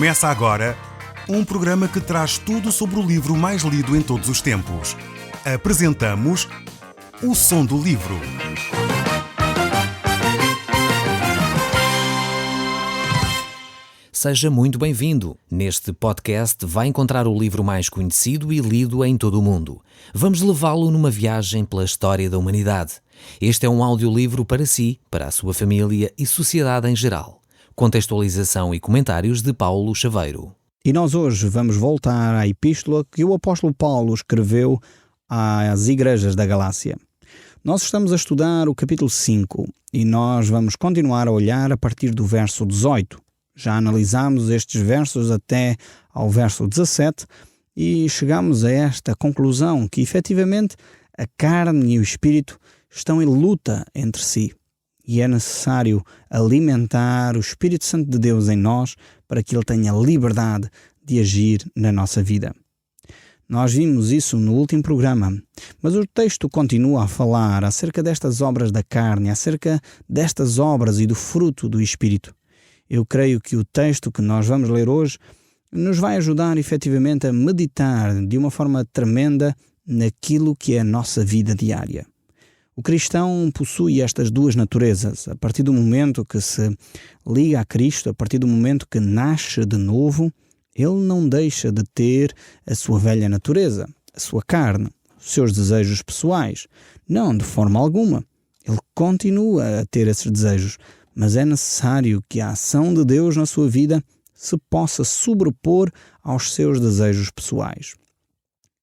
Começa agora um programa que traz tudo sobre o livro mais lido em todos os tempos. Apresentamos O Som do Livro. Seja muito bem-vindo. Neste podcast vai encontrar o livro mais conhecido e lido em todo o mundo. Vamos levá-lo numa viagem pela história da humanidade. Este é um audiolivro para si, para a sua família e sociedade em geral. Contextualização e comentários de Paulo Chaveiro. E nós hoje vamos voltar à epístola que o apóstolo Paulo escreveu às igrejas da Galácia. Nós estamos a estudar o capítulo 5 e nós vamos continuar a olhar a partir do verso 18. Já analisámos estes versos até ao verso 17 e chegamos a esta conclusão que, efetivamente, a carne e o espírito estão em luta entre si. E é necessário alimentar o Espírito Santo de Deus em nós para que ele tenha liberdade de agir na nossa vida. Nós vimos isso no último programa, mas o texto continua a falar acerca destas obras da carne, acerca destas obras e do fruto do Espírito. Eu creio que o texto que nós vamos ler hoje nos vai ajudar efetivamente a meditar de uma forma tremenda naquilo que é a nossa vida diária. O cristão possui estas duas naturezas. A partir do momento que se liga a Cristo, a partir do momento que nasce de novo, ele não deixa de ter a sua velha natureza, a sua carne, os seus desejos pessoais. Não, de forma alguma. Ele continua a ter esses desejos, mas é necessário que a ação de Deus na sua vida se possa sobrepor aos seus desejos pessoais.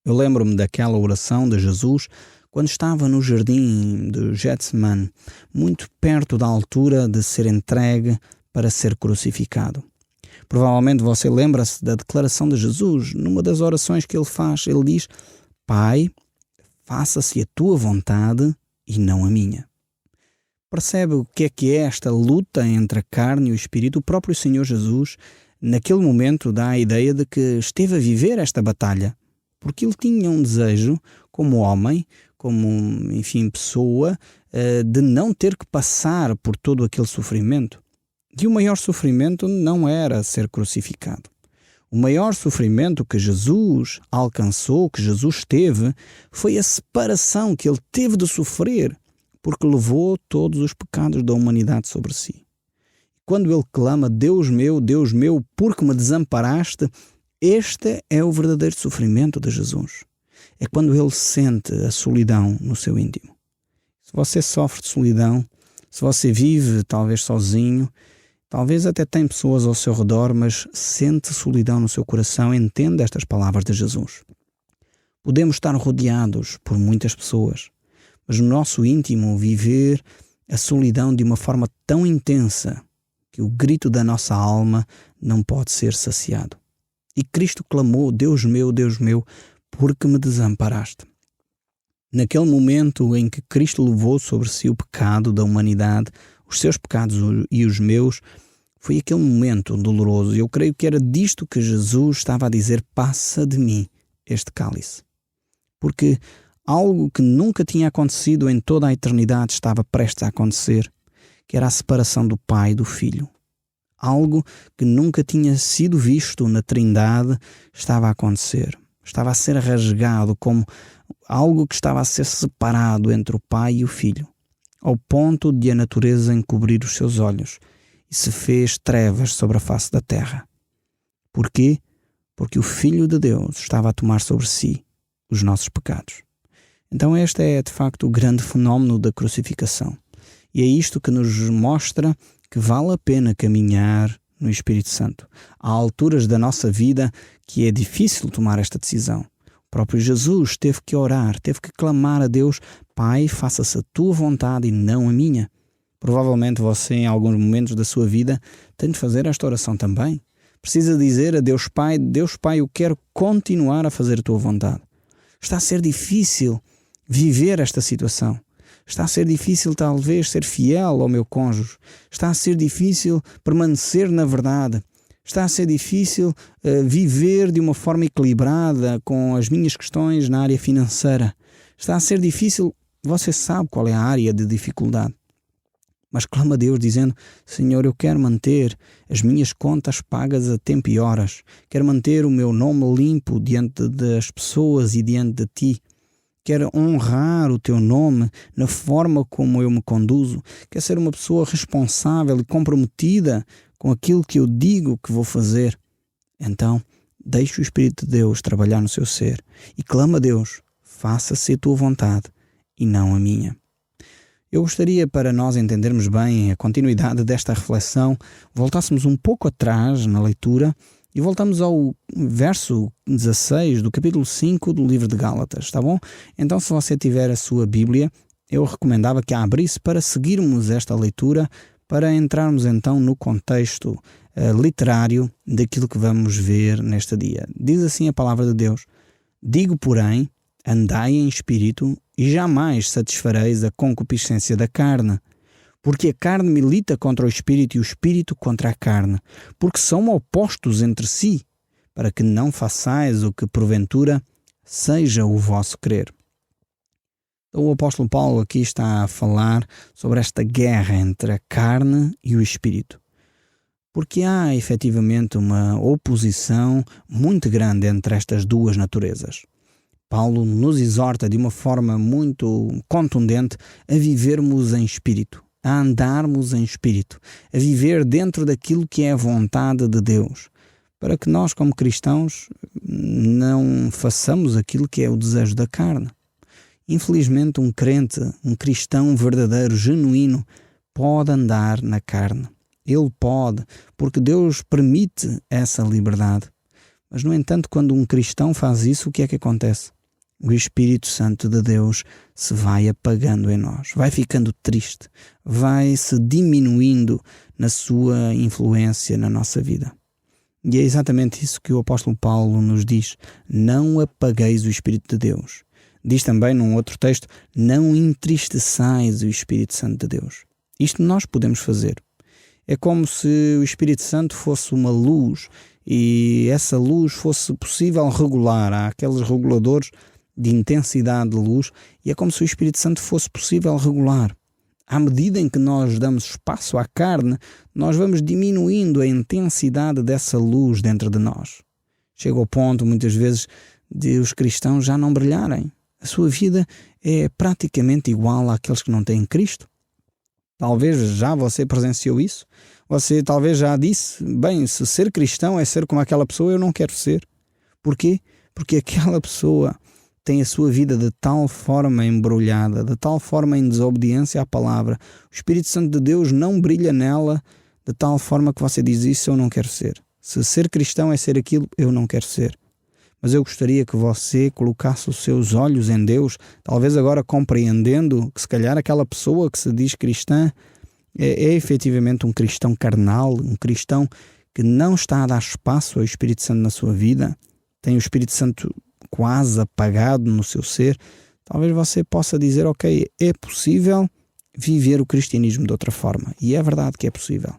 Eu lembro-me daquela oração de Jesus quando estava no jardim de Getsemane, muito perto da altura de ser entregue para ser crucificado. Provavelmente você lembra-se da declaração de Jesus, numa das orações que ele faz. Ele diz: Pai, faça-se a tua vontade e não a minha. Percebe o que é esta luta entre a carne e o espírito? O próprio Senhor Jesus, naquele momento, dá a ideia de que esteve a viver esta batalha, porque ele tinha um desejo, como homem, como, pessoa, de não ter que passar por todo aquele sofrimento. E o maior sofrimento não era ser crucificado. O maior sofrimento que Jesus alcançou, que Jesus teve, foi a separação que ele teve de sofrer, porque levou todos os pecados da humanidade sobre si. Quando ele clama, Deus meu, por que me desamparaste? Este é o verdadeiro sofrimento de Jesus. É quando ele sente a solidão no seu íntimo. Se você sofre de solidão, se você vive talvez sozinho, talvez até tem pessoas ao seu redor, mas sente solidão no seu coração, entenda estas palavras de Jesus. Podemos estar rodeados por muitas pessoas, mas no nosso íntimo viver a solidão de uma forma tão intensa que o grito da nossa alma não pode ser saciado. E Cristo clamou: Deus meu, por que me desamparaste? Naquele momento em que Cristo levou sobre si o pecado da humanidade, os seus pecados e os meus, foi aquele momento doloroso. Eu creio que era disto que Jesus estava a dizer: passa de mim este cálice. Porque algo que nunca tinha acontecido em toda a eternidade estava prestes a acontecer, que era a separação do Pai e do Filho. Algo que nunca tinha sido visto na Trindade estava a acontecer. Estava a ser rasgado como algo que estava a ser separado entre o Pai e o Filho, ao ponto de a natureza encobrir os seus olhos e se fez trevas sobre a face da terra. Porquê? Porque o Filho de Deus estava a tomar sobre si os nossos pecados. Então este é, de facto, o grande fenómeno da crucificação. E é isto que nos mostra que vale a pena caminhar no Espírito Santo. Há alturas da nossa vida que é difícil tomar esta decisão. O próprio Jesus teve que orar, teve que clamar a Deus: Pai, faça-se a tua vontade e não a minha. Provavelmente você, em alguns momentos da sua vida, tem de fazer esta oração também. Precisa dizer a Deus Pai, eu quero continuar a fazer a tua vontade. Está a ser difícil viver esta situação. Está a ser difícil talvez ser fiel ao meu cônjuge. Está a ser difícil permanecer na verdade. Está a ser difícil viver de uma forma equilibrada com as minhas questões na área financeira. Está a ser difícil, você sabe qual é a área de dificuldade. mas clama a Deus dizendo: Senhor, eu quero manter as minhas contas pagas a tempo e horas, quero manter o meu nome limpo diante das pessoas e diante de Ti, quero honrar o Teu nome na forma como eu me conduzo, quero ser uma pessoa responsável e comprometida com aquilo que eu digo que vou fazer. Então, deixe o Espírito de Deus trabalhar no seu ser e clama a Deus: faça-se a Tua vontade e não a minha. Eu gostaria, para nós entendermos bem a continuidade desta reflexão, voltássemos um pouco atrás na leitura e voltamos ao verso 16 do capítulo 5 do livro de Gálatas, está bom? Então, se você tiver a sua Bíblia, eu recomendava que a abrisse para seguirmos esta leitura, para entrarmos então no contexto literário daquilo que vamos ver neste dia. Diz assim a palavra de Deus: digo, porém, andai em espírito e jamais satisfareis a concupiscência da carne, porque a carne milita contra o espírito e o espírito contra a carne, porque são opostos entre si, para que não façais o que porventura seja o vosso querer. Então, o apóstolo Paulo aqui está a falar sobre esta guerra entre a carne e o espírito, porque há efetivamente uma oposição muito grande entre estas duas naturezas. Paulo nos exorta de uma forma muito contundente a vivermos em espírito, a andarmos em espírito, a viver dentro daquilo que é a vontade de Deus, para que nós, como cristãos, não façamos aquilo que é o desejo da carne. Infelizmente, um crente, um cristão verdadeiro, genuíno, pode andar na carne. Ele pode, porque Deus permite essa liberdade. Mas, no entanto, quando um cristão faz isso, o que é que acontece? O Espírito Santo de Deus se vai apagando em nós, vai ficando triste, vai se diminuindo na sua influência na nossa vida. E é exatamente isso que o apóstolo Paulo nos diz: não apagueis o Espírito de Deus. Diz também num outro texto: não entristeçais o Espírito Santo de Deus. Isto nós podemos fazer. É como se o Espírito Santo fosse uma luz e essa luz fosse possível regular. Há aqueles reguladores de intensidade de luz e é como se o Espírito Santo fosse possível regular. À medida em que nós damos espaço à carne, nós vamos diminuindo a intensidade dessa luz dentro de nós. Chega ao ponto, muitas vezes, de os cristãos já não brilharem. A sua vida é praticamente igual àqueles que não têm Cristo. Talvez já você presenciou isso. Você talvez já disse: bem, se ser cristão é ser como aquela pessoa, eu não quero ser. Porquê? Porque aquela pessoa tem a sua vida de tal forma embrulhada, de tal forma em desobediência à palavra. O Espírito Santo de Deus não brilha nela de tal forma que você diz: isso eu não quero ser. Se ser cristão é ser aquilo, eu não quero ser. Mas eu gostaria que você colocasse os seus olhos em Deus, talvez agora compreendendo que se calhar aquela pessoa que se diz cristã é efetivamente um cristão carnal, um cristão que não está a dar espaço ao Espírito Santo na sua vida, tem o Espírito Santo quase apagado no seu ser. Talvez você possa dizer: ok, é possível viver o cristianismo de outra forma. E é verdade que é possível.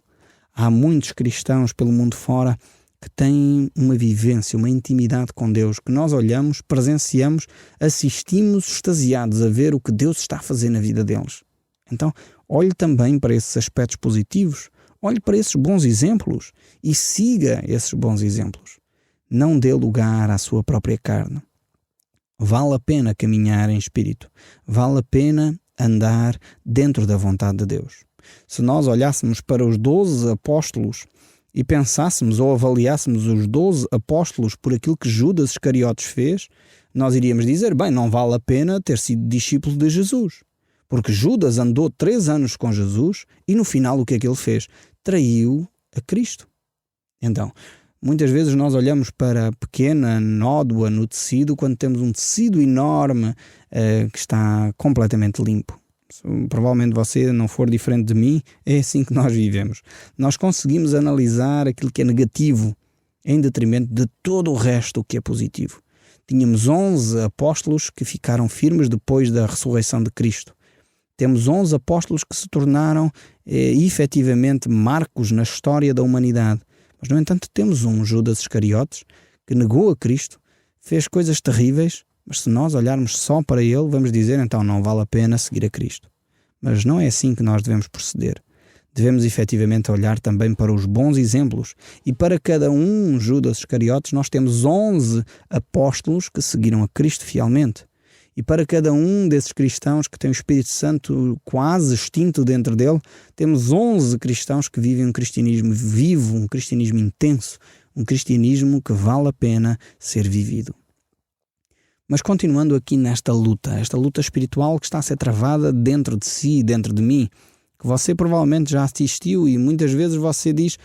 Há muitos cristãos pelo mundo fora que têm uma vivência, uma intimidade com Deus, que nós olhamos, presenciamos, assistimos extasiados a ver o que Deus está a fazer na vida deles. Então, olhe também para esses aspectos positivos, olhe para esses bons exemplos e siga esses bons exemplos. Não dê lugar à sua própria carne. Vale a pena caminhar em espírito. Vale a pena andar dentro da vontade de Deus. Se nós olhássemos para os 12 apóstolos e pensássemos ou avaliássemos os 12 apóstolos por aquilo que Judas Iscariotes fez, nós iríamos dizer: bem, não vale a pena ter sido discípulo de Jesus. Porque Judas andou 3 anos com Jesus e no final o que é que ele fez? Traiu a Cristo. Então, muitas vezes nós olhamos para a pequena nódoa no tecido quando temos um tecido enorme que está completamente limpo. Se provavelmente você não for diferente de mim, é assim que nós vivemos. Nós conseguimos analisar aquilo que é negativo em detrimento de todo o resto que é positivo. Tínhamos 11 apóstolos que ficaram firmes depois da ressurreição de Cristo. Temos 11 apóstolos que se tornaram efetivamente marcos na história da humanidade. Mas, no entanto, temos um Judas Iscariotes que negou a Cristo, fez coisas terríveis, mas se nós olharmos só para ele, vamos dizer: então não vale a pena seguir a Cristo. Mas não é assim que nós devemos proceder. Devemos efetivamente olhar também para os bons exemplos. E para cada um, Judas Iscariotes, nós temos 11 apóstolos que seguiram a Cristo fielmente. E para cada um desses cristãos que tem o Espírito Santo quase extinto dentro dele, temos 11 cristãos que vivem um cristianismo vivo, um cristianismo intenso, um cristianismo que vale a pena ser vivido. Mas continuando aqui nesta luta, esta luta espiritual que está a ser travada dentro de si, dentro de mim, que você provavelmente já assistiu e muitas vezes você diz,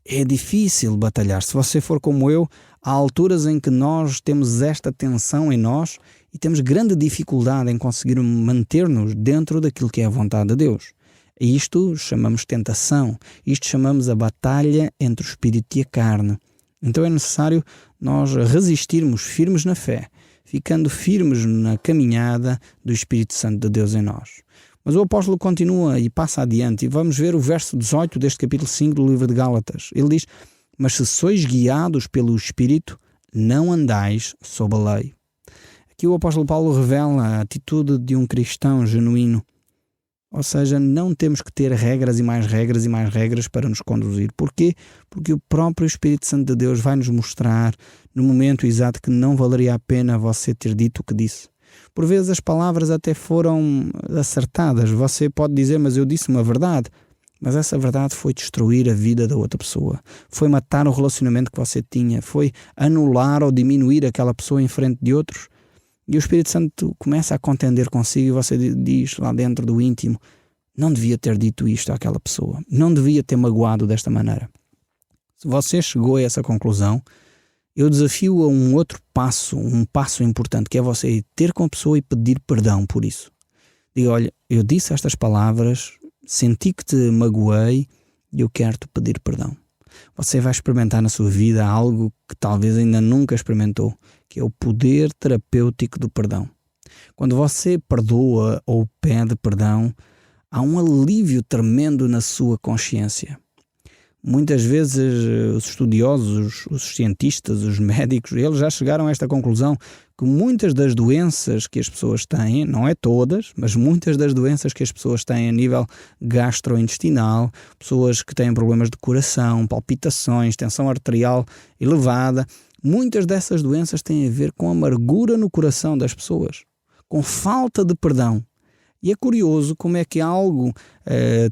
é difícil batalhar. Se você for como eu, há alturas em que nós temos esta tensão em nós e temos grande dificuldade em conseguir manter-nos dentro daquilo que é a vontade de Deus. E isto chamamos tentação, isto chamamos a batalha entre o espírito e a carne. Então é necessário nós resistirmos firmes na fé, ficando firmes na caminhada do Espírito Santo de Deus em nós. Mas o apóstolo continua e passa adiante, e vamos ver o verso 18 deste capítulo 5 do livro de Gálatas. Ele diz, mas se sois guiados pelo Espírito, não andais sob a lei. Aqui o apóstolo Paulo revela a atitude de um cristão genuíno. Ou seja, não temos que ter regras e mais regras e mais regras para nos conduzir. Porquê? Porque o próprio Espírito Santo de Deus vai nos mostrar no momento exato que não valeria a pena você ter dito o que disse. Por vezes as palavras até foram acertadas. Você pode dizer, mas eu disse uma verdade. Mas essa verdade foi destruir a vida da outra pessoa. Foi matar o relacionamento que você tinha. Foi anular ou diminuir aquela pessoa em frente de outros. E o Espírito Santo começa a contender consigo e você diz lá dentro do íntimo, não devia ter dito isto àquela pessoa. Não devia ter magoado desta maneira. Se você chegou a essa conclusão, eu desafio a um outro passo, um passo importante, que é você ir ter com a pessoa e pedir perdão por isso. Diga, olha, eu disse estas palavras, senti que te magoei e eu quero te pedir perdão. Você vai experimentar na sua vida algo que talvez ainda nunca experimentou, que é o poder terapêutico do perdão. Quando você perdoa ou pede perdão, há um alívio tremendo na sua consciência. Muitas vezes os estudiosos, os cientistas, os médicos, eles já chegaram a esta conclusão que muitas das doenças que as pessoas têm, não é todas, mas muitas das doenças que as pessoas têm a nível gastrointestinal, pessoas que têm problemas de coração, palpitações, tensão arterial elevada, muitas dessas doenças têm a ver com amargura no coração das pessoas, com falta de perdão. E é curioso como é que algo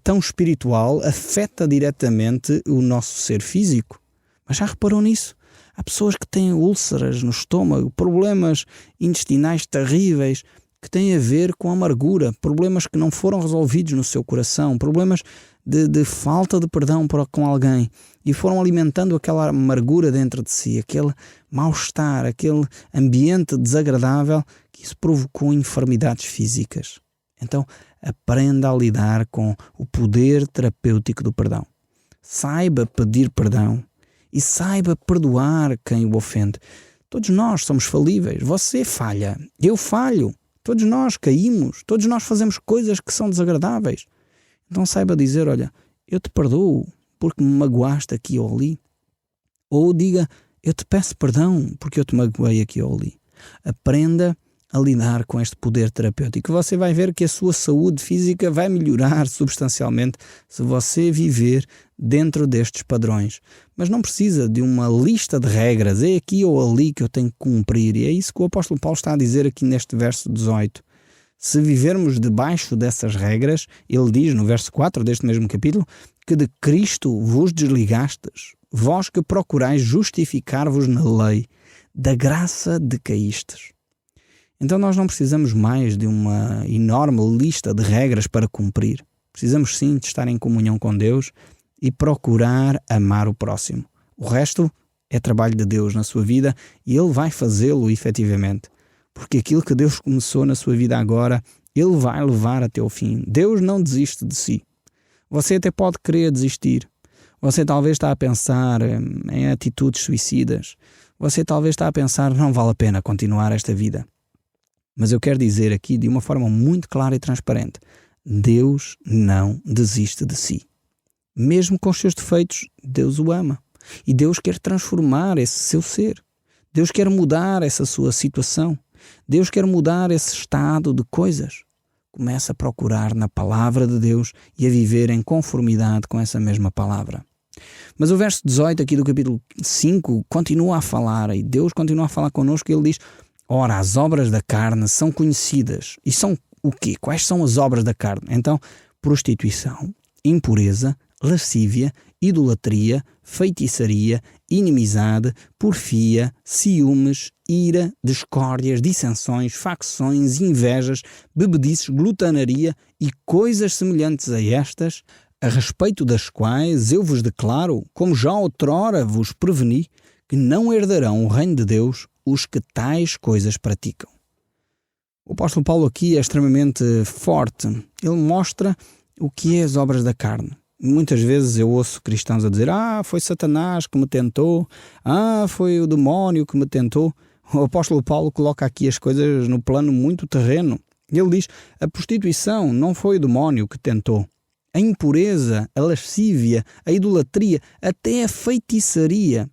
tão espiritual afeta diretamente o nosso ser físico. Mas já reparou nisso? Há pessoas que têm úlceras no estômago, problemas intestinais terríveis que têm a ver com amargura, problemas que não foram resolvidos no seu coração, problemas de falta de perdão com alguém e foram alimentando aquela amargura dentro de si, aquele mal-estar, aquele ambiente desagradável que isso provocou enfermidades físicas. Então, aprenda a lidar com o poder terapêutico do perdão. Saiba pedir perdão e saiba perdoar quem o ofende. Todos nós somos falíveis. Você falha, eu falho. Todos nós caímos, todos nós fazemos coisas que são desagradáveis. Então saiba dizer, olha, eu te perdoo porque me magoaste aqui ou ali. Ou diga, eu te peço perdão porque eu te magoei aqui ou ali. Aprenda a lidar com este poder terapêutico. Você vai ver que a sua saúde física vai melhorar substancialmente se você viver dentro destes padrões. Mas não precisa de uma lista de regras, é aqui ou ali que eu tenho que cumprir. E é isso que o apóstolo Paulo está a dizer aqui neste verso 18. Se vivermos debaixo dessas regras, ele diz no verso 4 deste mesmo capítulo, que de Cristo vos desligastes, vós que procurais justificar-vos na lei, da graça decaístes. Então nós não precisamos mais de uma enorme lista de regras para cumprir. Precisamos sim de estar em comunhão com Deus e procurar amar o próximo. O resto é trabalho de Deus na sua vida e Ele vai fazê-lo efetivamente. Porque aquilo que Deus começou na sua vida agora, Ele vai levar até o fim. Deus não desiste de si. Você até pode querer desistir. Você talvez está a pensar em atitudes suicidas. Você talvez está a pensar, não vale a pena continuar esta vida. Mas eu quero dizer aqui de uma forma muito clara e transparente, Deus não desiste de si. Mesmo com os seus defeitos, Deus o ama. E Deus quer transformar esse seu ser. Deus quer mudar essa sua situação. Deus quer mudar esse estado de coisas. Começa a procurar na palavra de Deus e a viver em conformidade com essa mesma palavra. Mas o verso 18 aqui do capítulo 5 continua a falar, e Deus continua a falar connosco, e ele diz: ora, as obras da carne são conhecidas. E são o quê? Quais são as obras da carne? Então, prostituição, impureza, lascívia, idolatria, feitiçaria, inimizade, porfia, ciúmes, ira, discórdias, dissensões, facções, invejas, bebedices, glutanaria e coisas semelhantes a estas, a respeito das quais eu vos declaro, como já outrora vos preveni, que não herdarão o reino de Deus os que tais coisas praticam. O apóstolo Paulo aqui é extremamente forte. Ele mostra o que é as obras da carne. Muitas vezes eu ouço cristãos a dizer: foi Satanás que me tentou, foi o demónio que me tentou. O apóstolo Paulo coloca aqui as coisas no plano muito terreno. Ele diz: a prostituição não foi o demónio que tentou. A impureza, a lascívia, a idolatria, até a feitiçaria,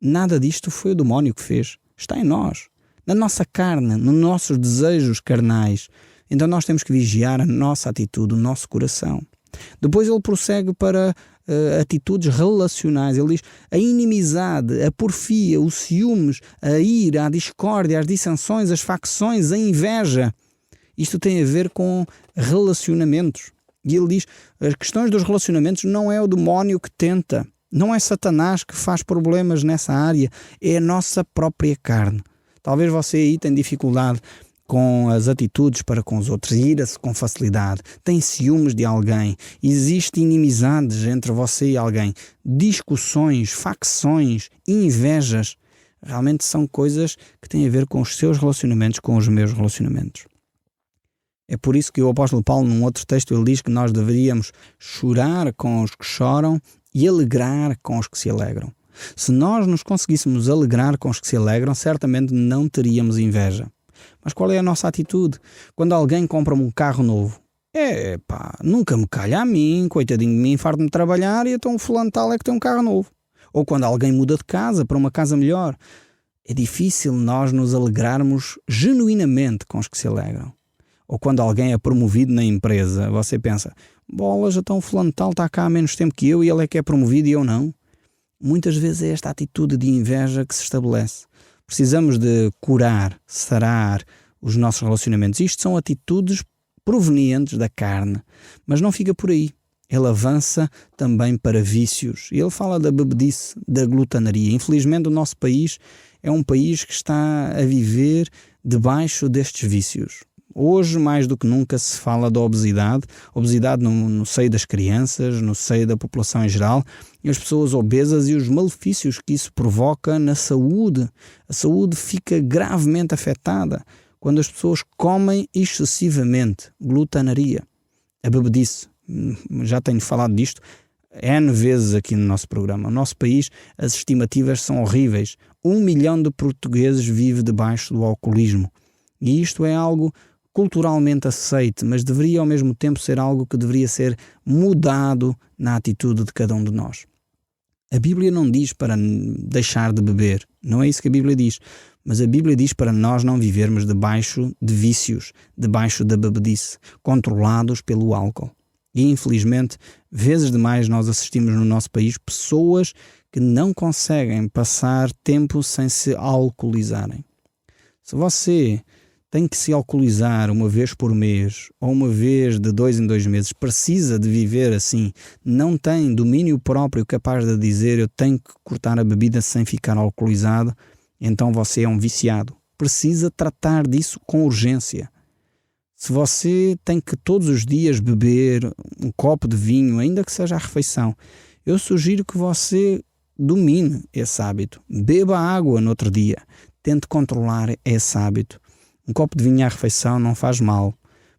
nada disto foi o demónio que fez. Está em nós, na nossa carne, nos nossos desejos carnais. Então nós temos que vigiar a nossa atitude, o nosso coração. Depois ele prossegue para atitudes relacionais. Ele diz: a inimizade, a porfia, os ciúmes, a ira, a discórdia, as dissensões, as facções, a inveja. Isto tem a ver com relacionamentos. E ele diz: as questões dos relacionamentos não é o demónio que tenta, não é Satanás que faz problemas nessa área, é a nossa própria carne. Talvez você aí tenha dificuldade com as atitudes para com os outros, ira-se com facilidade, tem ciúmes de alguém, existem inimizades entre você e alguém, discussões, facções, invejas. Realmente são coisas que têm a ver com os seus relacionamentos, com os meus relacionamentos. É por isso que o apóstolo Paulo, num outro texto, ele diz que nós deveríamos chorar com os que choram e alegrar com os que se alegram. Se nós nos conseguíssemos alegrar com os que se alegram, certamente não teríamos inveja. Mas qual é a nossa atitude? Quando alguém compra-me um carro novo, nunca me calha a mim, coitadinho de mim, farto-me de trabalhar, e então o fulano tal é que tem um carro novo. Ou quando alguém muda de casa para uma casa melhor. É difícil nós nos alegrarmos genuinamente com os que se alegram. Ou quando alguém é promovido na empresa, você pensa: bolas, então o fulano tal está cá há menos tempo que eu e ele é que é promovido e eu não. Muitas vezes é esta atitude de inveja que se estabelece. Precisamos de curar, sarar os nossos relacionamentos. Isto são atitudes provenientes da carne. Mas não fica por aí. Ele avança também para vícios. Ele fala da bebedice, da glutanaria. Infelizmente o nosso país é um país que está a viver debaixo destes vícios. Hoje, mais do que nunca, se fala da obesidade no seio das crianças, no seio da população em geral, e as pessoas obesas e os malefícios que isso provoca na saúde. A saúde fica gravemente afetada quando as pessoas comem excessivamente. Glutanaria, a bebedice, já tenho falado disto N vezes aqui no nosso programa. No nosso país, as estimativas são horríveis. 1 milhão de portugueses vive debaixo do alcoolismo. E isto é algo culturalmente aceite, mas deveria ao mesmo tempo ser algo que deveria ser mudado na atitude de cada um de nós. A Bíblia não diz para deixar de beber, não é isso que a Bíblia diz, mas a Bíblia diz para nós não vivermos debaixo de vícios, debaixo da bebedice, controlados pelo álcool. E infelizmente, vezes demais nós assistimos no nosso país pessoas que não conseguem passar tempo sem se alcoolizarem. Se você tem que se alcoolizar uma vez por mês ou uma vez de 2 em 2 meses, precisa de viver assim, não tem domínio próprio capaz de dizer eu tenho que cortar a bebida sem ficar alcoolizado, então você é um viciado. Precisa tratar disso com urgência. Se você tem que todos os dias beber um copo de vinho, ainda que seja à refeição, eu sugiro que você domine esse hábito. Beba água no outro dia. Tente controlar esse hábito. Um copo de vinho à refeição não faz mal,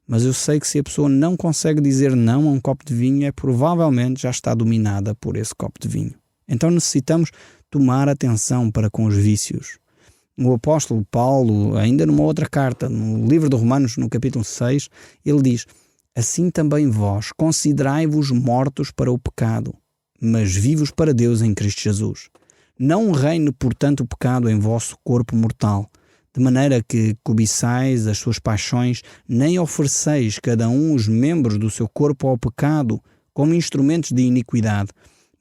mas eu sei que se a pessoa não consegue dizer não a um copo de vinho, provavelmente já está dominada por esse copo de vinho. Então necessitamos tomar atenção para com os vícios. O apóstolo Paulo, ainda numa outra carta, no livro de Romanos, no capítulo 6, ele diz: assim também vós considerai-vos mortos para o pecado, mas vivos para Deus em Cristo Jesus. Não reine, portanto, o pecado em vosso corpo mortal, de maneira que cobiçais as suas paixões, nem ofereceis cada um os membros do seu corpo ao pecado como instrumentos de iniquidade,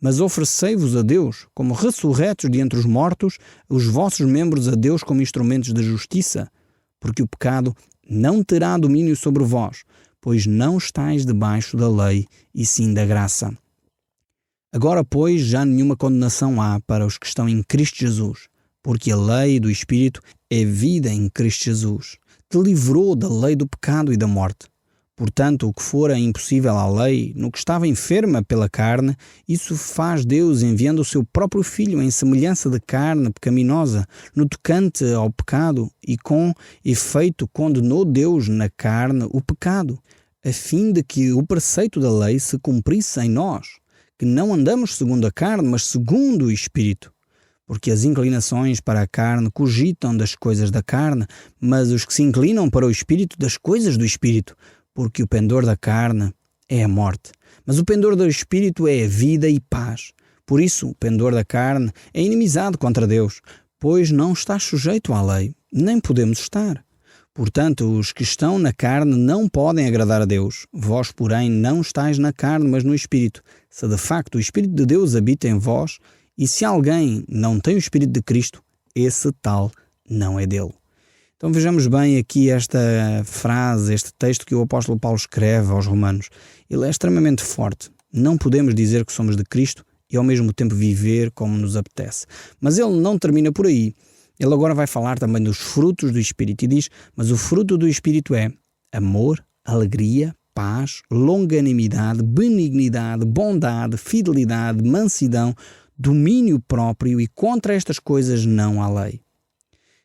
mas oferecei-vos a Deus como ressurretos de entre os mortos, os vossos membros a Deus como instrumentos de justiça, porque o pecado não terá domínio sobre vós, pois não estáis debaixo da lei, e sim da graça. Agora, pois, já nenhuma condenação há para os que estão em Cristo Jesus, porque a lei do Espírito é vida em Cristo Jesus. Te livrou da lei do pecado e da morte. Portanto, o que fora impossível à lei, no que estava enferma pela carne, isso faz Deus enviando o seu próprio Filho em semelhança de carne pecaminosa, no tocante ao pecado, e com efeito condenou Deus na carne o pecado, a fim de que o preceito da lei se cumprisse em nós, que não andamos segundo a carne, mas segundo o Espírito. Porque as inclinações para a carne cogitam das coisas da carne, mas os que se inclinam para o Espírito das coisas do Espírito, porque o pendor da carne é a morte, mas o pendor do Espírito é a vida e paz. Por isso, o pendor da carne é inimizade contra Deus, pois não está sujeito à lei, nem podemos estar. Portanto, os que estão na carne não podem agradar a Deus. Vós, porém, não estáis na carne, mas no Espírito. Se de facto o Espírito de Deus habita em vós, e se alguém não tem o Espírito de Cristo, esse tal não é dele. Então vejamos bem aqui esta frase, este texto que o apóstolo Paulo escreve aos Romanos. Ele é extremamente forte. Não podemos dizer que somos de Cristo e ao mesmo tempo viver como nos apetece. Mas ele não termina por aí. Ele agora vai falar também dos frutos do Espírito e diz, mas o fruto do Espírito é amor, alegria, paz, longanimidade, benignidade, bondade, fidelidade, mansidão, domínio próprio, e contra estas coisas não há lei.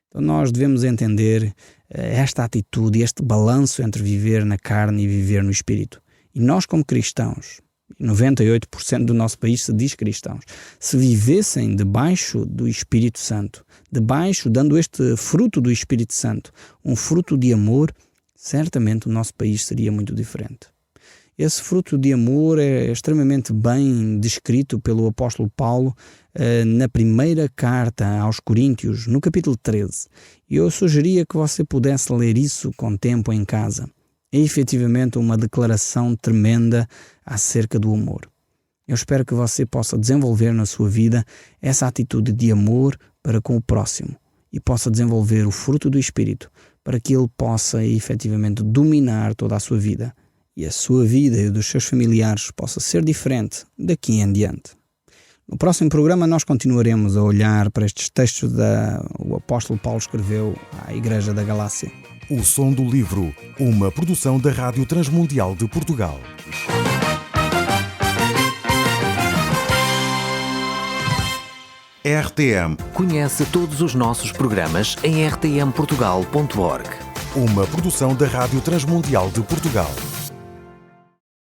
Então nós devemos entender esta atitude, este balanço entre viver na carne e viver no Espírito. E nós, como cristãos, 98% do nosso país se diz cristãos, se vivessem debaixo do Espírito Santo, dando este fruto do Espírito Santo, um fruto de amor, certamente o nosso país seria muito diferente. Esse fruto de amor é extremamente bem descrito pelo apóstolo Paulo na primeira carta aos Coríntios, no capítulo 13. E eu sugeria que você pudesse ler isso com tempo em casa. É efetivamente uma declaração tremenda acerca do amor. Eu espero que você possa desenvolver na sua vida essa atitude de amor para com o próximo e possa desenvolver o fruto do Espírito para que ele possa efetivamente dominar toda a sua vida e a sua vida e dos seus familiares possa ser diferente daqui em diante. No próximo programa nós continuaremos a olhar para estes textos o apóstolo Paulo escreveu à Igreja da Galácia. O Som do Livro, uma produção da Rádio Transmundial de Portugal. RTM. Conhece todos os nossos programas em rtmportugal.org. Uma produção da Rádio Transmundial de Portugal.